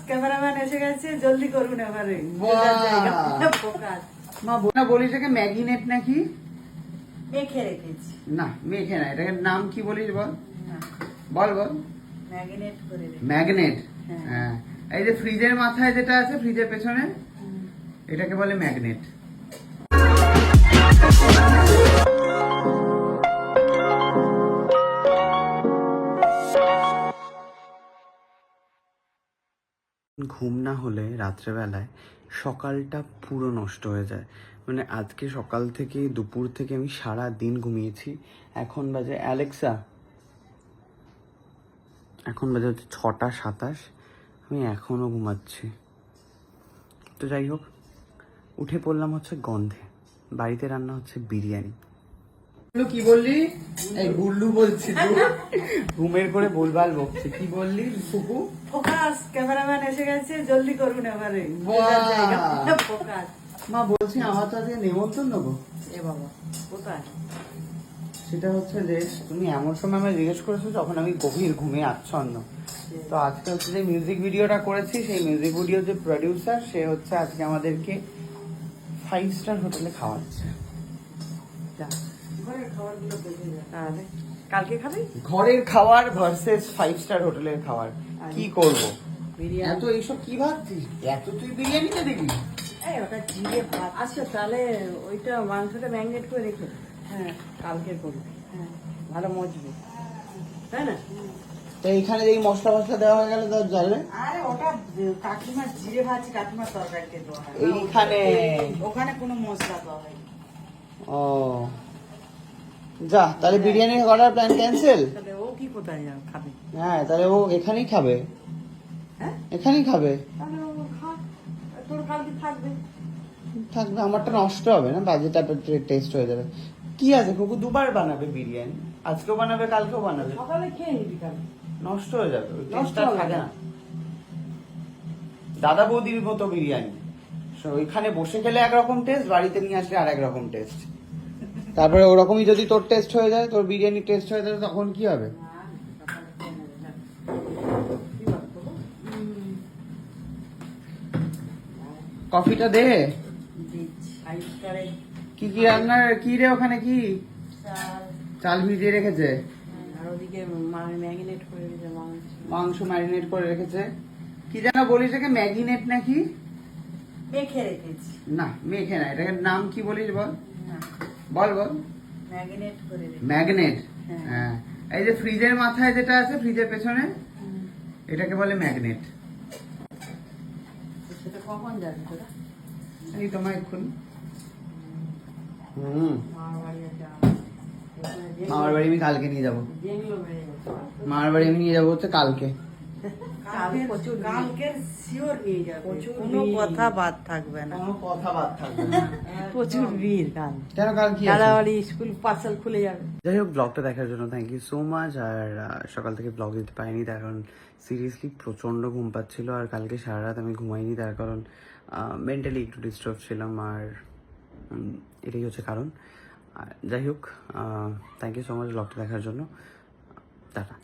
Cameraman এসে গেছে, জলদি করুন এবারে। মা বলিস এটাকে ম্যাগনেট নাকি? মেখে রেখেছি। না মেখে না, এটাকে নাম কি বলিস বল? বল বল। ম্যাগনেট করে রেখেছি। ম্যাগনেট। হ্যাঁ, এই যে ফ্রিজের মাথায় যেটা আছে, ফ্রিজের পেছনে, এটাকে বলে ম্যাগনেট। ঘুম না হলে রাত্রেবেলায় সকালটা পুরো নষ্ট হয়ে যায়। মানে আজকে সকাল থেকে দুপুর থেকে আমি সারা দিন ঘুমিয়েছি। এখন বাজে অ্যালেক্সা, এখন বাজে হচ্ছে 6:27। আমি এখনও ঘুমাচ্ছি। তো যাই হোক, উঠে পড়লাম হচ্ছে গন্ধে। বাড়িতে রান্না হচ্ছে বিরিয়ানি। কি বললি? এই গুল্লু বলছি, ঘুমের করে বলবাল বকছি। কি বললি ফুকু? ফোকাস, ক্যামেরাম্যান এসে গেছে, জলদি করুন এবারে। ফোকাস। মা বলছি আমার তো আজকে নেমন্তন্ন গো। এ বাবা, কোথায়? সেটা হচ্ছে যে তুমি এমন সময় আমায় জিজ্ঞেস করেছো যখন আমি গভীর ঘুমে আচ্ছন্ন। তো আজকে হচ্ছে যে মিউজিক ভিডিওটা করেছি, সেই মিউজিক ভিডিও যে প্রডিউসার, সে হচ্ছে আজকে আমাদেরকে 5 স্টার হোটেলে খাওয়াচ্ছে। ঘরের খাবারগুলো দেখে যা। তাহলে কালকে খাবি? ঘরের খাবার ভার্সেস 5 স্টার হোটেলের খাবার, কি করব? বিরিয়ানি। এত এইসব কি ভাবছিস? এত তুই বিরিয়ানিটা দেখবি? এই ওটা জিরে ভাত। আচ্ছা তাহলে ওইটা মাংসটা ম্যারিনেট করে রেখে। হ্যাঁ, কালকে করবি। হ্যাঁ, ভালো মজবুত, তাই না? তো এইখানে এই মশলা মশলা দেওয়া হয়ে গেলে তো যাবে। আরে ওটা কাকিমার জিরে ভাত, কাকিমার তরকারিতে দেওয়া হয়। এইখানে ওখানে কোনো মশলা দেওয়া হয়। ও যা, তাহলে বিরিয়ানি করার প্ল্যান ক্যান্সেল। তাহলে ও কি কোথায় খাবে? হ্যাঁ, তাহলে ও এখানেই খাবে। হ্যাঁ, এখানেই খাবে। তাহলে ও খা, তোর কালকে থাকবে। থাকবে, আমারটা নষ্ট হবে না, বাজে টাইপের টেস্ট হয়ে যাবে। কি আছে কুকু, দুবার বানাবে বিরিয়ানি, আজকেও বানাবে কালকেও বানাবে। সকালে খেয়ে নিবি, কালকে নষ্ট হয়ে যাবে, ওই নষ্ট টেস্টটা হবে থাকে না। না। দাদা বৌদির মতো বিরিয়ানি, ওইখানে বসে খেলে একরকম টেস্ট, বাড়িতে নিয়ে আসলে আর এক রকম টেস্ট। তারপরে ওরকমই যদি তোর টেস্ট হয়ে যায়, তোর বিরিয়ানি টেস্ট হয়ে যায়, তখন কি হবে? কফিটা দে। কি কি রান্নার কি রে ওখানে? কি চাল ভিজিয়ে রেখেছে? আর ওদিকে ম্যারিনেট করে রেখেছে মাংস ম্যারিনেট করে রেখেছে। কি যেন বলিস এটাকে, ম্যাগনেট নাকি? মেখে রেখেছি। না মেখে না, এটাকে নাম কি বলিস বল? বল বল। ম্যারিনেট করে রেখেছি। ম্যাগনেট। হ্যাঁ, এই যে ফ্রিজের মাথায় যেটা আছে, ফ্রিজের পেছনে, এটাকে বলে ম্যাগনেট। সেটা কখন যাবি তোরা? এই তোমার এক্ষুনি। মামার বাড়ি আমি কালকে নিয়ে যাবো। মামার বাড়ি আমি নিয়ে যাবো হচ্ছে কালকে। কালকের শিওর নিয়ে যাবে, কোনো কথা বাদ থাকবে না। কোনো কথা বাদ থাকবে না। প্রচুর ভিড় কাল। কেন, কাল কি আছে? দাদাবাড়ি স্কুল পার্সেল খুলে যাবে। যাই হোক, ব্লগটা দেখার জন্য থ্যাংক ইউ সো মাচ। আর সকাল থেকে ব্লগ দিতে পারিনি তার কারণ সিরিয়াসলি প্রচণ্ড ঘুম পাচ্ছিল। আর কালকে সারা রাত আমি ঘুমাইনি তার কারণ মেন্টালি একটু ডিস্টার্ব ছিলাম। আর এটাই হচ্ছে কারণ। যাই হোক, থ্যাংক ইউ সো মাচ ব্লগটা দেখার জন্য। টাটা।